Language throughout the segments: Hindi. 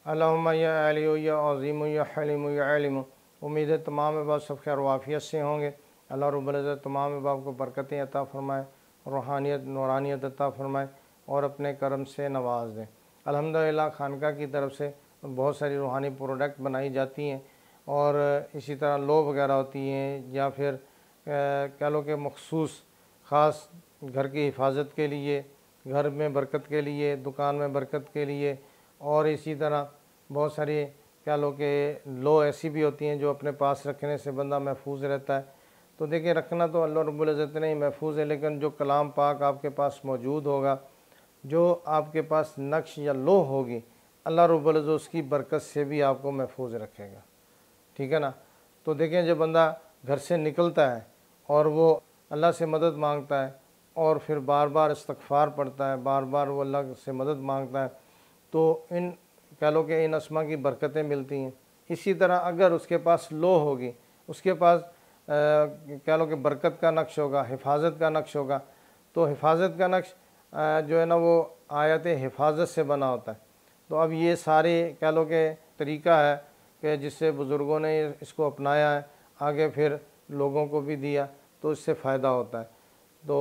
अल्लाहुम्मा या अलिय्यु या अज़ीमु या हलीमु या अलीमु। उम्मीद है तमाम अहबाब सब खैर वाफ़ियत से होंगे। अल्लाह रब्बुल इज़्ज़त तमाम अहबाब को बरकतें अता फ़रमाए, रूहानियत नूरानियत अता फ़रमाए और अपने करम से नवाज़ दें। अल्हम्दुलिल्लाह खानका की तरफ से बहुत सारी रूहानी प्रोडक्ट बनाई जाती हैं और इसी तरह लो वगैरह होती हैं या फिर कह लो कि मखसूस ख़ास घर की हिफाजत के लिए, घर में बरकत के लिए, दुकान में बरकत के लिए, और इसी तरह बहुत सारी कह लो कि लो ऐसी भी होती हैं जो अपने पास रखने से बंदा महफूज रहता है। तो देखिए रखना तो अल्लाह रब्बुल इज़्ज़त ने ही महफूज है, लेकिन जो कलाम पाक आपके पास मौजूद होगा, जो आपके पास नक्श या लो होगी, अल्लाह रब्बुल इज़्ज़त उसकी बरकत से भी आपको महफूज रखेगा। ठीक है ना। तो देखें जब बंदा घर से निकलता है और वो अल्लाह से मदद मांगता है और फिर बार बार इस्तग़फ़ार पढ़ता है, बार बार वो अल्लाह से मदद मांगता है, तो इन कह लो कि इन अस्मा की बरकतें मिलती हैं। इसी तरह अगर उसके पास लो होगी, उसके पास कह लो कि बरकत का नक्श होगा, हिफाजत का नक्श होगा, तो हिफाजत का नक्श जो है ना वो आयत हिफाजत से बना होता है। तो अब ये सारे कह लो कि तरीक़ा है कि जिससे बुज़ुर्गों ने इसको अपनाया है, आगे फिर लोगों को भी दिया, तो इससे फ़ायदा होता है। तो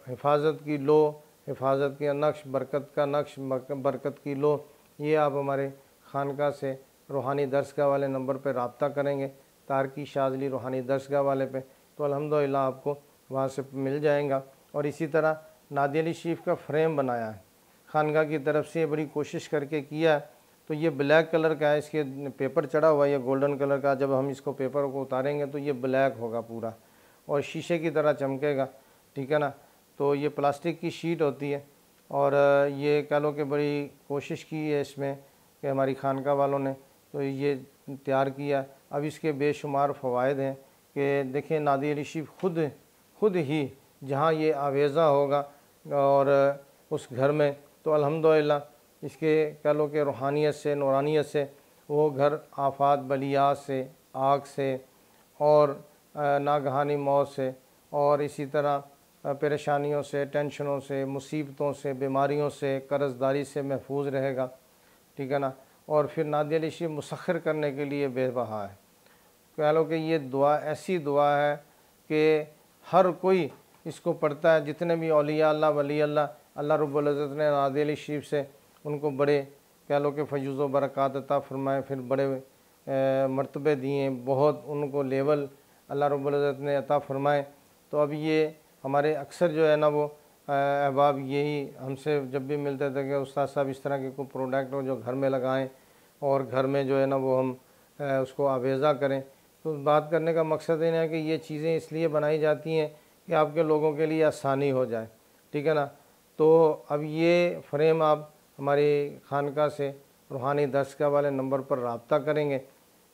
हिफाजत की लो, हिफाजत का नक्श, बरकत का नक्श, बरकत की लो, ये आप हमारे खानका से रूहानी दर्सगाह वाले नंबर पर रब्ता करेंगे, तारकी शाज़ली रूहानी दर्सगाह वाले पे, तो अल्हम्दुलिल्लाह आपको वहाँ से मिल जाएगा। और इसी तरह नादिया अली शरीफ का फ्रेम बनाया है खानका की तरफ से, बड़ी कोशिश करके किया है। तो ये ब्लैक कलर का है, इसके पेपर चढ़ा हुआ है, ये गोल्डन कलर का। जब हम इसको पेपर को उतारेंगे तो ये ब्लैक होगा पूरा और शीशे की तरह चमकेगा। ठीक है ना। तो ये प्लास्टिक की शीट होती है और ये कह लो कि बड़ी कोशिश की है इसमें कि हमारी खानका वालों ने तो ये तैयार किया। अब इसके बेशुमार फ़वाइद हैं कि देखें नादिया अली शरीफ खुद ही जहाँ ये आवेज़ा होगा और उस घर में, तो अल्हम्दुलिल्लाह इसके कह लो कि रूहानियत से, नूरानियत से वो घर आफ़ात बलियात से, आग से और नागहानी मौत से और इसी तरह परेशानियों से, टेंशनों से, मुसीबतों से, बीमारियों से, कर्ज़दारी से महफूज रहेगा। ठीक है ना। और फिर नादिया अली शरीफ मुसख्खर करने के लिए बेबहा है। कह लो कि ये दुआ ऐसी दुआ है कि हर कोई इसको पढ़ता है, जितने भी औलिया अल्लाह वली अल्लाह, अल्लाह रब्बुल इज़्ज़त ने नादिया अली शरीफ से उनको बड़े कह लो कि फ़यूज़ व बरक़ात अता फ़रमाए, फिर बड़े मर्तबे दिए, बहुत उनको लेवल अल्लाह रब्बुल इज़्ज़त ने अता फ़रमाए। तो अब ये हमारे अक्सर जो है ना वो अहबाब यही हमसे जब भी मिलते थे कि उस्ताद साहब इस तरह के कोई प्रोडक्ट हो जो घर में लगाएं और घर में जो है ना वो हम उसको आवेज़ा करें। तो बात करने का मकसद ये है कि ये चीज़ें इसलिए बनाई जाती हैं कि आपके लोगों के लिए आसानी हो जाए। ठीक है ना। तो अब ये फ्रेम आप हमारी खानका से रूहानी दर्सगाह वाले नंबर पर रब्ता करेंगे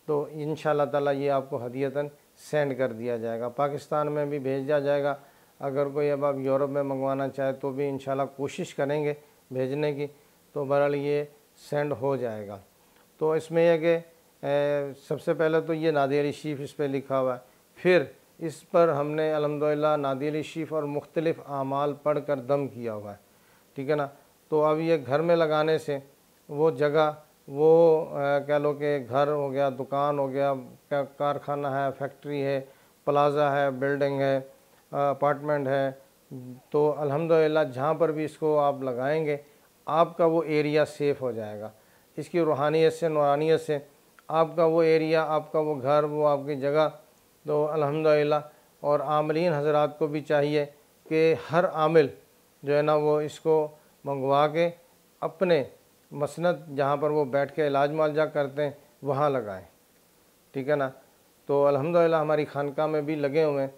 तो इंशाअल्लाह ताला ये आपको हदीयतन सेंड कर दिया जाएगा। पाकिस्तान में भी भेजा जाएगा। अगर कोई अब आप यूरोप में मंगवाना चाहे तो भी इंशाअल्लाह कोशिश करेंगे भेजने की, तो बहरहाल ये सेंड हो जाएगा। तो इसमें यह कि सबसे पहले तो ये नादिया अली शरीफ इस पर लिखा हुआ है, फिर इस पर हमने अल्हम्दुलिल्लाह नादिया अली शरीफ और मुख्तलिफ़ आमाल पढ़ कर दम किया हुआ है। ठीक है ना। तो अब ये घर में लगाने से वो जगह वो कह लो कि घर हो गया, दुकान हो गया, कारखाना है, फैक्ट्री है, प्लाज़ा है, बिल्डिंग है, अपार्टमेंट है, तो अल्हम्दुलिल्लाह जहाँ पर भी इसको आप लगाएंगे आपका वो एरिया सेफ़ हो जाएगा। इसकी रूहानियत से, नूरानियत से आपका वो एरिया, आपका वो घर, वो आपकी जगह, तो अल्हम्दुलिल्लाह। और आमिलीन हज़रात को भी चाहिए कि हर आमिल जो है ना वो इसको मंगवा के अपने मसनद जहाँ पर वो बैठ के इलाज मुआलजा करते हैं वहाँ लगाएं। ठीक है ना। तो अल्हम्दुलिल्लाह हमारी खानका में भी लगे हुए हैं,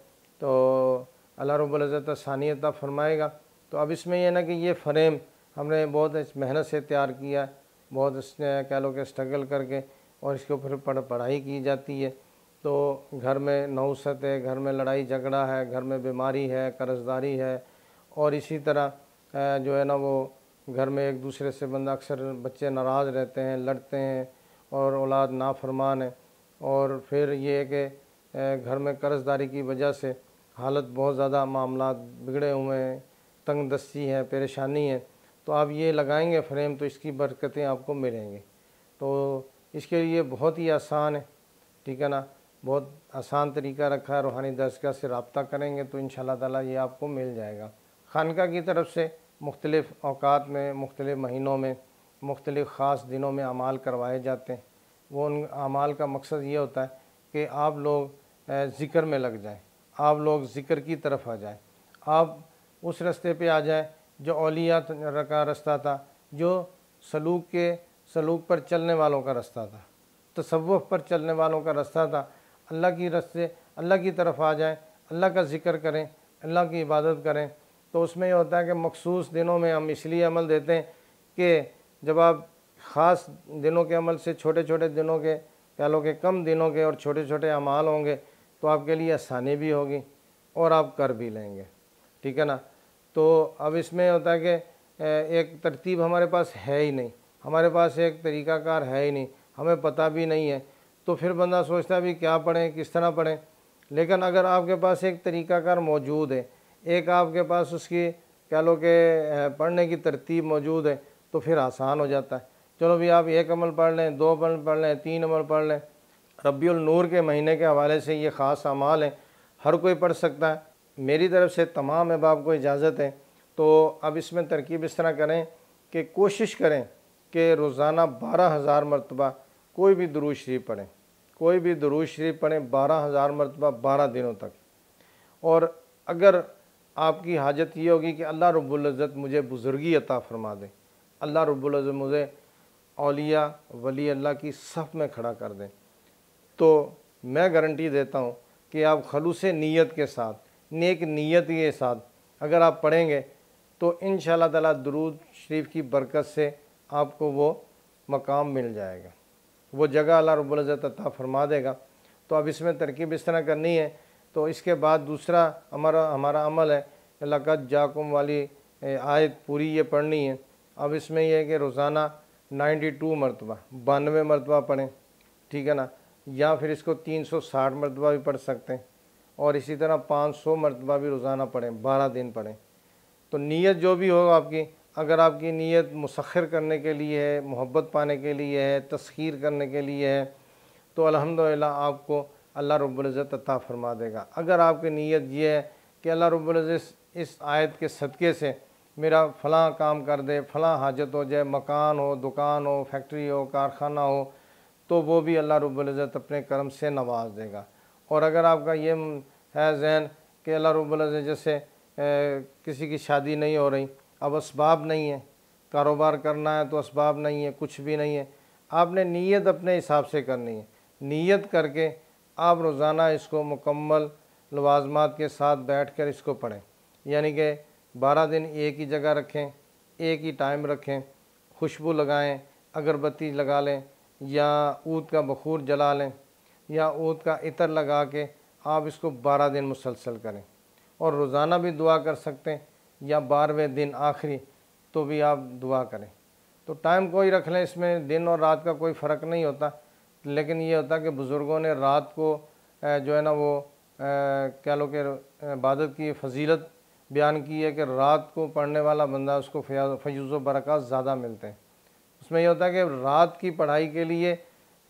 तो अल्लाह रब्बुल इज़्ज़त आसानी अता फ़रमाएगा। तो अब इसमें यह ना कि ये फ्रेम हमने बहुत मेहनत से तैयार किया, बहुत कह लो कि स्ट्रगल करके, और इसके ऊपर पढ़ाई की जाती है। तो घर में नौसत है, घर में लड़ाई झगड़ा है, घर में बीमारी है, कर्ज़दारी है, और इसी तरह जो है ना वो घर में एक दूसरे से बंदा अक्सर बच्चे नाराज़ रहते हैं, लड़ते हैं और औलाद नाफरमान है, और फिर ये है कि घर में कर्ज़दारी की वजह से हालत बहुत ज़्यादा मामलात बिगड़े हुए हैं, तंग दस्ती है, परेशानी है। तो आप ये लगाएंगे फ्रेम तो इसकी बरकतें आपको मिलेंगी। तो इसके लिए बहुत ही आसान है, ठीक है ना, बहुत आसान तरीका रखा है। रूहानी दरसगाह से रब्ता करेंगे तो इंशाअल्लाह ताला ये आपको मिल जाएगा। खानका की तरफ से मुख्तलिफ़ औकात में, मुख्तलिफ़ महीनों में, मुख्तलिफ़ ख़ास दिनों में अमाल करवाए जाते हैं। वो उन अमाल का मकसद ये होता है कि आप लोग ज़िक्र में लग जाएं, आप लोग ज़िक्र की तरफ आ जाएं, आप उस रास्ते पे आ जाएं जो औलिया का रास्ता था, जो सलूक पर चलने वालों का रास्ता था, तसव्वुफ़ पर चलने वालों का रास्ता था। अल्लाह की तरफ आ जाएं, अल्लाह का ज़िक्र करें, अल्लाह की इबादत करें। तो उसमें ये होता है कि मखसूस दिनों में हम इसलिए अमल देते हैं कि जब आप ख़ास दिनों के अमल से छोटे छोटे दिनों के, कह लो कि कम दिनों के और छोटे छोटे अमाल होंगे तो आपके लिए आसानी भी होगी और आप कर भी लेंगे, ठीक है ना। तो अब इसमें होता है कि एक तरतीब हमारे पास है ही नहीं, हमारे पास एक तरीक़ाकार है ही नहीं, हमें पता भी नहीं है। तो फिर बंदा सोचता है भी क्या पढ़ें, किस तरह पढ़ें। लेकिन अगर आपके पास एक तरीक़ाकार मौजूद है, एक आपके पास उसकी कह लो कि पढ़ने की तरतीब मौजूद है, तो फिर आसान हो जाता है। चलो भी आप एक अमल पढ़ लें, 2 अमल पढ़ लें, 3 अमल पढ़ लें। रब्बिउल नूर के महीने के हवाले से ये ख़ास अमाल हैं, हर कोई पढ़ सकता है। मेरी तरफ से तमाम अहबाब को इजाज़त है। तो अब इसमें तरकीब इस तरह करें कि कोशिश करें कि रोज़ाना 12,000 मरतबा कोई भी दुरूद शरीफ पढ़ें, कोई भी दुरूद शरीफ पढ़ें 12,000 मरतबा 12 दिनों तक। और अगर आपकी हाजत ये होगी कि अल्लाह रब्बुल इज़्ज़त मुझे बुज़ुर्गी अता फ़रमा दे, अल्लाह रब्बुल इज़्ज़त मुझे औलिया वली अल्लाह की सफ़ में खड़ा कर दें, तो मैं गारंटी देता हूँ कि आप खलूस नीयत के साथ, नेक नीयत के साथ अगर आप पढ़ेंगे तो इंशाअल्लाह ताला दुरूद शरीफ की बरकत से आपको वो मकाम मिल जाएगा, वो जगह अल्लाह रब्बुल इज़्ज़त अता फ़रमा देगा। तो अब इसमें तरकीब इस तरह करनी है। तो इसके बाद दूसरा हमारा अमल है लक़द जाकुम वाली आयत पूरी ये पढ़नी है। अब इसमें यह है कि रोज़ाना 92 मरतबा 92 मरतबा पढ़ें, ठीक है ना, या फिर इसको 360 मरतबा भी पढ़ सकते हैं और इसी तरह 500 मरतबा भी रोज़ाना पढ़ें, 12 दिन पढ़ें। तो नीयत जो भी हो आपकी, अगर आपकी नीयत मुसख्खिर करने के लिए है, मोहब्बत पाने के लिए है, तस्खीर करने के लिए है, तो अल्हम्दुलिल्लाह आपको अल्लाह रब्बुल इज़्ज़त अता फ़रमा देगा। अगर आपकी नीयत ये है कि अल्लाह रब्बुल इज़्ज़त इस आयत के सदक़े से मेरा फ़लाँ काम कर दे, फ़लाँ हाजत हो जाए, मकान हो, दुकान हो, फैक्ट्री हो, कारखाना हो, तो वो भी अल्लाह रब्बुल इज़्ज़त अपने करम से नवाज देगा। और अगर आपका ये है ज़हन कि अल्लाह रब्बुल इज़्ज़त जैसे किसी की शादी नहीं हो रही, अब असबाब नहीं है, कारोबार करना है तो असबाब नहीं है, कुछ भी नहीं है, आपने नीयत अपने हिसाब से करनी है। नीयत करके आप रोज़ाना इसको मुकम्मल लवाज़मात के साथ बैठ कर इसको पढ़ें, यानी कि 12 दिन एक ही जगह रखें, एक ही टाइम रखें, खुशबू लगाएं, अगरबत्ती लगा लें या ऊद का बखूर जला लें या ऊद का इतर लगा के आप इसको 12 दिन मुसलसल करें। और रोज़ाना भी दुआ कर सकते हैं या 12वें दिन आखिरी तो भी आप दुआ करें। तो टाइम कोई रख लें, इसमें दिन और रात का कोई फ़र्क नहीं होता। लेकिन ये होता है कि बुज़ुर्गों ने रात को जो है ना वो कह लो कि इबादत की फ़जीलत बयान की है कि रात को पढ़ने वाला बंदा उसको फयूज़ व बरक़ात ज़्यादा मिलते हैं। उसमें यह होता है कि रात की पढ़ाई के लिए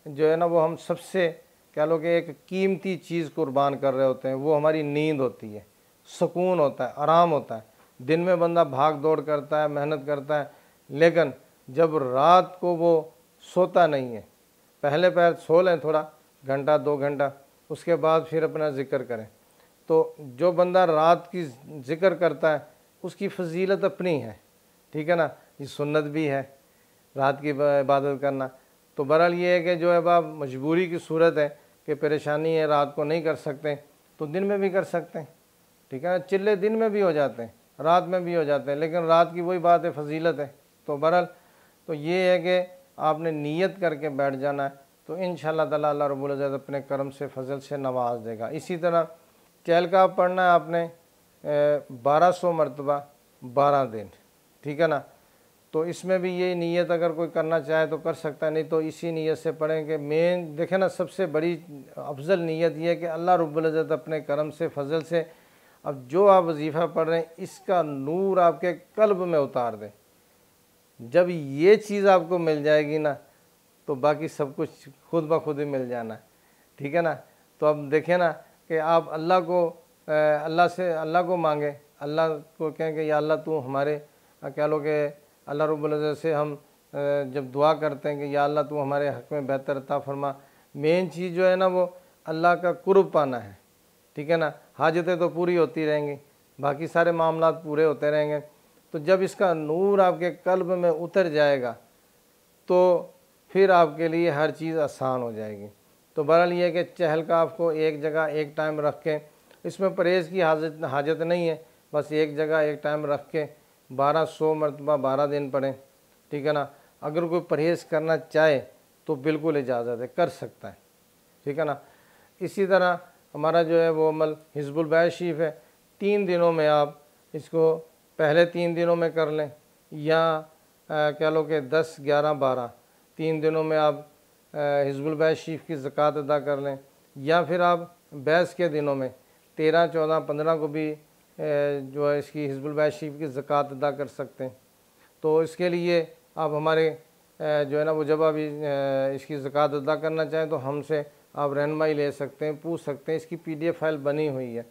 जो है ना वो हम सबसे कह लो कि एक कीमती चीज़ कुर्बान कर रहे होते हैं, वो हमारी नींद होती है, सुकून होता है, आराम होता है। दिन में बंदा भाग दौड़ करता है, मेहनत करता है, लेकिन जब रात को वो सोता नहीं है, पहले पैर सो लें थोड़ा घंटा 2 घंटा, उसके बाद फिर अपना ज़िक्र करें। तो जो बंदा रात की ज़िक्र करता है उसकी फ़जीलत अपनी है, ठीक है ना, ये सुन्नत भी है रात की इबादत करना। तो बहरहाल ये है कि जो है बाब मजबूरी की सूरत है कि परेशानी है, रात को नहीं कर सकते तो दिन में भी कर सकते हैं, ठीक है ना। चिल्ले दिन में भी हो जाते हैं, रात में भी हो जाते हैं, लेकिन रात की वही बात है, फजीलत है। तो बहरहाल तो ये है कि आपने नीयत करके बैठ जाना है, तो इंशाअल्लाह ताला अल्लाह रब्बुल इज़्ज़त अपने करम से फजल से नवाज देगा। इसी तरह चहल का पढ़ना है आपने 1200 मरतबा 12 दिन, ठीक है ना। तो इसमें भी ये नीयत अगर कोई करना चाहे तो कर सकता है, नहीं तो इसी नीयत से पढ़ें कि मेन देखें ना सबसे बड़ी अफजल नीयत ये है कि अल्लाह रब्बुल इज़्ज़त अपने करम से फजल से अब जो आप वजीफ़ा पढ़ रहे हैं इसका नूर आपके कल्ब में उतार दे। जब ये चीज़ आपको मिल जाएगी ना तो बाकी सब कुछ खुद ब खुद ही मिल जाना है। ठीक है ना। तो अब देखें ना कि आप अल्लाह को मांगे, अल्लाह को कहें कि या अल्लाह तू हमारे, कह लो कि अल्लाह रब्बुल इज़्ज़त से हम जब दुआ करते हैं कि या अल्लाह तू हमारे हक़ में बेहतर अता फरमा, मेन चीज़ जो है ना वो अल्लाह का कुर्ब पाना है। ठीक है ना। हाजतें तो पूरी होती रहेंगी, बाकी सारे मामलात पूरे होते रहेंगे। तो जब इसका नूर आपके कल्ब में उतर जाएगा तो फिर आपके लिए हर चीज़ आसान हो जाएगी। तो बहरहाल ये है कि चहलकाफ को एक जगह एक टाइम रख के, इसमें परहेज़ की हाजत नहीं है, बस एक जगह एक टाइम रख के 1200 मरतबा 12 दिन पढ़ें। ठीक है ना। अगर कोई परहेज़ करना चाहे तो बिल्कुल इजाज़त है, कर सकता है। ठीक है ना। इसी तरह हमारा जो है वो अमल हिज़्बुल बैत शरीफ है, 3 दिनों में आप इसको पहले 3 दिनों में कर लें, या कह लो कि 10, 11, 12 3 दिनों में आप हिज़्बुल बैत शरीफ की ज़कात अदा कर लें, या फिर आप बैस के दिनों में 13, 14, 15 को भी जो है इसकी हिज़्बुल बैत शरीफ की ज़कात अदा कर सकते हैं। तो इसके लिए आप हमारे जो है ना वो जब आप इसकी ज़कात अदा करना चाहें तो हमसे आप रहनुमाई ले सकते हैं, पूछ सकते हैं। इसकी PDF फाइल बनी हुई है,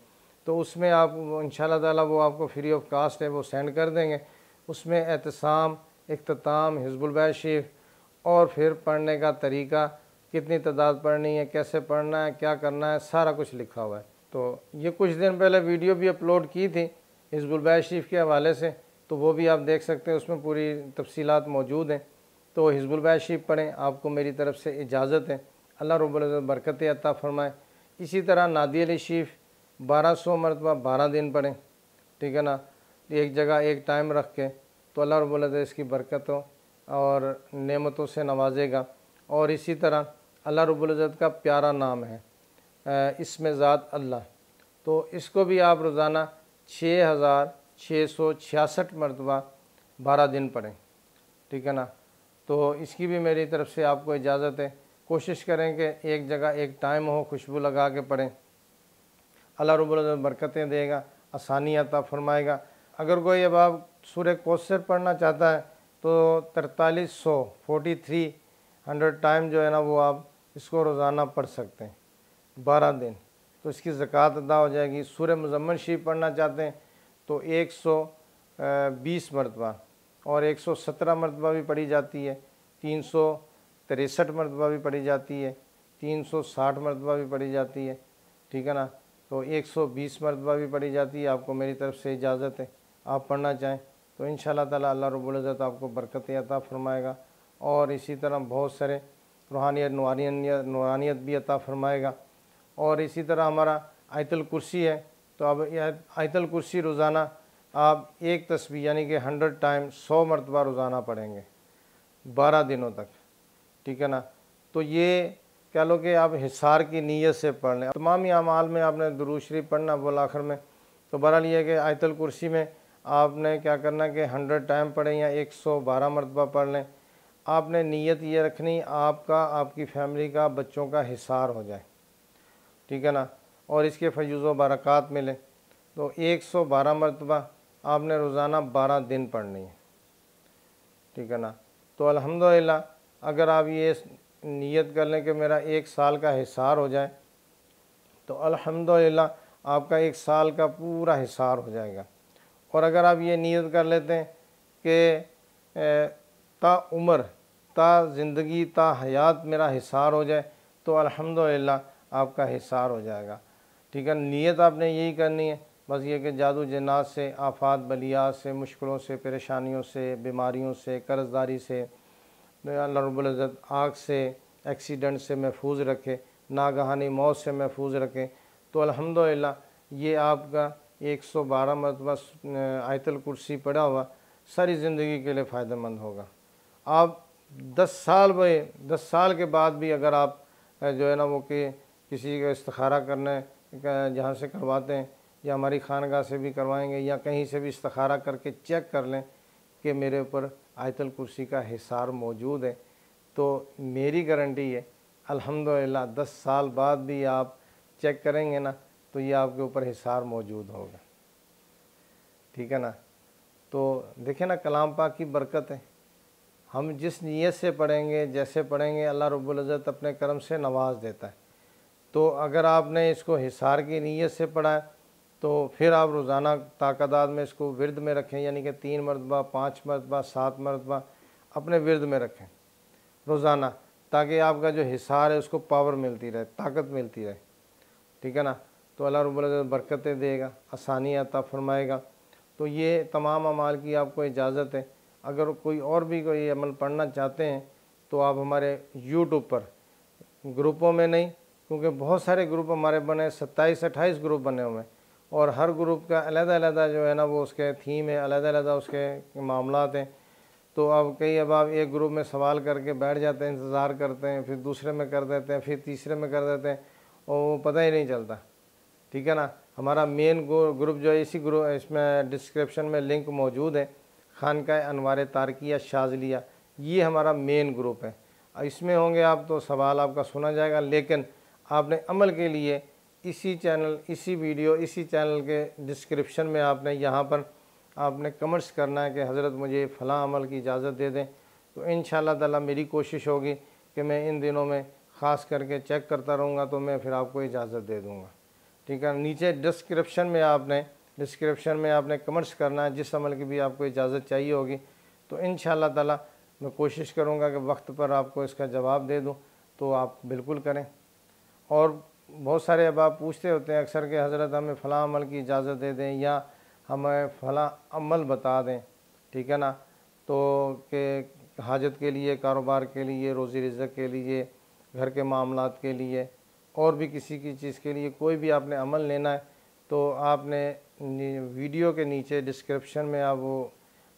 तो उसमें आप इंशाअल्लाह ताला वो आपको फ्री ऑफ कास्ट है वो सेंड कर देंगे। उसमें एहतसाम, इख्तिताम, हिज़्बुल बैत शरीफ और फिर पढ़ने का तरीका, कितनी तादाद पढ़नी है, कैसे पढ़ना है, क्या करना है, सारा कुछ लिखा हुआ है। तो ये कुछ दिन पहले वीडियो भी अपलोड की थी हिज़्बुल बैत शरीफ के हवाले से, तो वो भी आप देख सकते हैं, उसमें पूरी तफसीलात मौजूद हैं। तो हिज़्बुल बैत शरीफ पढ़ें, आपको मेरी तरफ़ से इजाज़त है। अल्लाह रब्बुल इज़्ज़त बरकत अता फ़रमाए। इसी तरह नादी अली शरीफ 1200 मरतबा 12 दिन पढ़ें। ठीक है ना। एक जगह एक टाइम रख के, तो अल्लाह रब्बुल इज़्ज़त इसकी बरकतों और नेमतों से नवाजेगा। और इसी तरह अल्लाह रब्बुल इज़्ज़त का प्यारा नाम है इसमें ज़ात अल्लाह, तो इसको भी आप रोज़ाना 6666 मरतबा 12 दिन पढ़ें। ठीक है ना। तो इसकी भी मेरी तरफ़ से आपको इजाज़त है। कोशिश करें कि एक जगह एक टाइम हो, खुशबू लगा के पढ़ें। अल्लाह रब्बुल इज़्ज़त बरकतें देगा, आसानी अता फ़रमाएगा। अगर कोई अब आप सूरह कौसर पढ़ना चाहता है तो 4300 टाइम जो है ना वो आप इसको रोज़ाना पढ़ सकते हैं 12 दिन, तो इसकी ज़कात अदा हो जाएगी। सूरह मुज़म्मिल शरीफ पढ़ना चाहते हैं तो 120 मरतबा और 117 मरतबा भी पढ़ी जाती है, 363 मरतबा भी पढ़ी जाती है, 360 मरतबा भी पढ़ी जाती है। ठीक है ना। तो 120 मरतबा भी पढ़ी जाती है। आपको मेरी तरफ़ से इजाज़त है, आप पढ़ना चाहें तो इंशाअल्लाह ताला अल्लाह रब्बुल इज़्ज़त आपको बरकतें अता फ़रमाएगा। और इसी तरह बहुत सारे रूहानियत नूरानियत भी अता फ़रमाएगा। और इसी तरह हमारा आयतुल कुर्सी है, तो अब आयतुल कुर्सी रोज़ाना आप एक तस्बीह यानी कि 100 टाइम 100 मरतबा रोज़ाना पढ़ेंगे 12 दिनों तक। ठीक है ना। तो ये कह लो कि आप हिसार की नीयत से पढ़ लें। तमामी अमाल में आपने दुरूद शरीफ पढ़ना बोल आखिर में। तो बहरहाल ये है कि आयतुल कुर्सी में आपने क्या करना कि 100 टाइम पढ़ें या 112 मरतबा पढ़ लें। आपने नीयत ये रखनी आपका, आपकी फैमिली का, बच्चों का हिसार हो जाए। ठीक है ना। और इसके फयूज़ व बरक़ात मिले। तो 112 मरतबा आपने रोज़ाना 12 दिन पढ़नी है। ठीक है ना। तो अल्हम्दुलिल्लाह अगर आप ये नीयत कर लें कि मेरा 1 साल का हिसार हो जाए, तो अल्हम्दुलिल्लाह आपका 1 साल का पूरा हिसार हो जाएगा। और अगर आप ये नीयत कर लेते हैं कि ता उम्र, ता ज़िंदगी, ता हयात मेरा हिसार हो जाए, तो अल्हम्दुलिल्लाह आपका हिसार हो जाएगा। ठीक है। नीयत आपने यही करनी है, बस ये कि जादू जन्नात से, आफात बलियात से, मुश्किलों से, परेशानियों से, बीमारियों से, कर्ज़दारी से, अल्लाह रब्बुल इज़्ज़त आग से, एक्सीडेंट से महफूज रखे, नागहानी मौत से महफूज रखे। तो अल्हम्दुलिल्लाह ये आपका 112 मरतबा आयतुल कुर्सी पढ़ा हुआ सारी ज़िंदगी के लिए फ़ायदेमंद होगा। आप 10 साल के बाद भी अगर आप जो है ना वो कि किसी का इस्तिखारा करने जहाँ से करवाते हैं या हमारी खानगाह से भी करवाएंगे या कहीं से भी इस्तिखारा करके चेक कर लें कि मेरे ऊपर आयतुल कुर्सी का हिसार मौजूद है, तो मेरी गारंटी है अल्हम्दुलिल्लाह 10 साल बाद भी आप चेक करेंगे ना तो ये आपके ऊपर हिसार मौजूद होगा। ठीक है ना। तो देखें ना कलाम पाक की बरकत है। हम जिस नीयत से पढ़ेंगे, जैसे पढ़ेंगे, अल्लाह रब्बुल इज़्ज़त अपने करम से नवाज देता है। तो अगर आपने इसको हिसार की नीयत से पढ़ा है तो फिर आप रोज़ाना ताक़दात में इसको विर्द में रखें, यानी कि 3 मरतबा, 5 मरतबा, 7 मरतबा अपने विर्द में रखें रोज़ाना, ताकि आपका जो हिसार है उसको पावर मिलती रहे, ताकत मिलती रहे। ठीक है ना। तो अल्लाह रब्बुल इज़्ज़त बरकतें देगा, आसानी अता फरमाएगा। तो ये तमाम अमाल की आपको इजाज़त है। अगर कोई और भी कोई अमल पढ़ना चाहते हैं तो आप हमारे यूट्यूब पर ग्रुपों में नहीं, क्योंकि बहुत सारे ग्रुप हमारे बने, 27-28 ग्रुप बने हुए हैं, और हर ग्रुप का अलग-अलग जो है ना वो उसके थीम है, अलग-अलग उसके मामलात हैं। तो अब आप एक ग्रुप में सवाल करके बैठ जाते हैं, इंतज़ार करते हैं, फिर दूसरे में कर देते हैं, फिर तीसरे में कर देते हैं, और वो पता ही नहीं चलता। ठीक है ना। हमारा मेन ग्रुप जो है, इसी ग्रुप इसमें डिस्क्रिप्शन में लिंक मौजूद है, खानकाह अनवार तारकिया शाज़लिया, ये हमारा मेन ग्रुप है। इसमें होंगे आप तो सवाल आपका सुना जाएगा, लेकिन आपने अमल के लिए इसी चैनल, इसी वीडियो, इसी चैनल के डिस्क्रिप्शन में आपने यहाँ पर आपने कमेंट्स करना है कि हज़रत मुझे फ़लाँ अमल की इजाज़त दे दें। तो इंशाअल्लाह ताला मेरी कोशिश होगी कि मैं इन दिनों में ख़ास करके चेक करता रहूँगा, तो मैं फिर आपको इजाज़त दे दूँगा। ठीक है। नीचे डिस्क्रिप्शन में आपने कमेंट्स करना है जिस अमल की भी आपको इजाज़त चाहिए होगी। तो इंशाअल्लाह ताला मैं कोशिश करूँगा कि वक्त पर आपको इसका जवाब दे दूँ, तो आप बिल्कुल करें। और बहुत सारे अब आप पूछते होते हैं अक्सर कि हज़रत हमें फ़लाँ अमल की इजाज़त दे दें या हमें फ़लाँ अमल बता दें। ठीक है ना। तो कि हाजत के लिए, कारोबार के लिए, रोज़ी रिज़्क़ के लिए, घर के मामलात के लिए, और भी किसी की चीज़ के लिए कोई भी आपने अमल लेना है, तो आपने वीडियो के नीचे डिस्क्रिप्शन में आप वो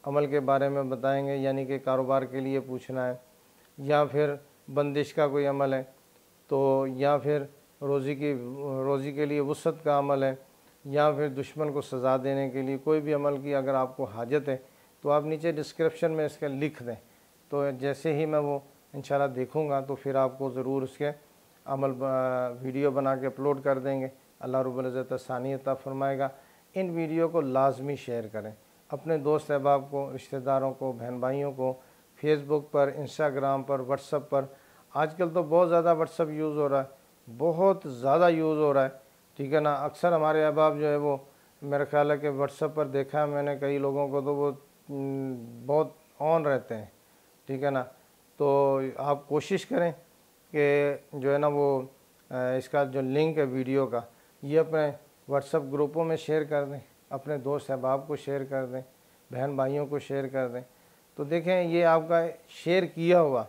अमल के बारे में बताएंगे, यानी कि कारोबार के लिए पूछना है, या फिर बंदिश का कोई अमल है, तो या फिर रोज़ी के लिए वुसअत का अमल है, या फिर दुश्मन को सज़ा देने के लिए कोई भी अमल की अगर आपको हाजत है, तो आप नीचे डिस्क्रिप्शन में इसके लिख दें। तो जैसे ही मैं वो इंशाल्लाह देखूँगा तो फिर आपको ज़रूर उसके अमल वीडियो बना के अपलोड कर देंगे। अल्लाह रब्बुल इज़्ज़त आसानी अता फरमाएगा। इन वीडियो को लाजमी शेयर करें अपने दोस्त अहबाब को, रिश्तेदारों को, बहन भाइयों को, फेसबुक पर, इंस्टाग्राम पर, व्हाट्सएप पर। आजकल तो बहुत ज़्यादा व्हाट्सएप यूज़ हो रहा है, बहुत ज़्यादा यूज़ हो रहा है। ठीक है ना। अक्सर हमारे अहबाब जो है वो, मेरा ख्याल है कि व्हाट्सएप पर देखा है मैंने कई लोगों को, तो वो बहुत ऑन रहते हैं। ठीक है ना। तो आप कोशिश करें कि जो है ना वो इसका जो लिंक है वीडियो का, ये अपने व्हाट्सएप ग्रुपों में शेयर कर दें, अपने दोस्त अहबाब को शेयर कर दें, बहन भाइयों को शेयर कर दें। तो देखें ये आपका शेयर किया हुआ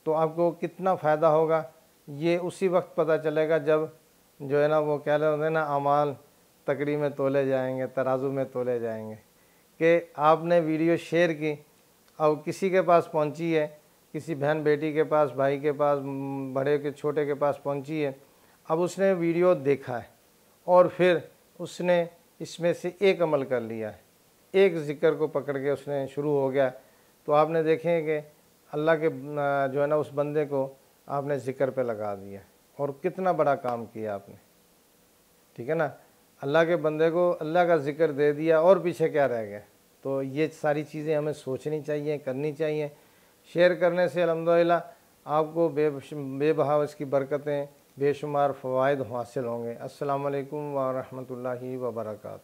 तो आपको कितना फ़ायदा होगा, ये उसी वक्त पता चलेगा जब जो है ना वो कह रहे होते हैं ना, अमाल तकरी में तोले जाएंगे, तराजू में तोले जाएंगे, कि आपने वीडियो शेयर की और किसी के पास पहुंची है, किसी बहन बेटी के पास, भाई के पास, बड़े के छोटे के पास पहुंची है। अब उसने वीडियो देखा है और फिर उसने इसमें से एक अमल कर लिया है, एक ज़िक्र को पकड़ के उसने शुरू हो गया। तो आपने देखें कि अल्लाह के जो है ना उस बंदे को आपने ज़िक्र पे लगा दिया, और कितना बड़ा काम किया आपने। ठीक है ना। अल्लाह के बंदे को अल्लाह का ज़िक्र दे दिया, और पीछे क्या रह गया। तो ये सारी चीज़ें हमें सोचनी चाहिए, करनी चाहिए। शेयर करने से अल्हम्दुलिल्लाह आपको बेबहा इसकी बरकतें, बेशुमार फ़वाइद हासिल होंगे। अस्सलामु अलैकुम व रहमतुल्लाहि व बरकातहू।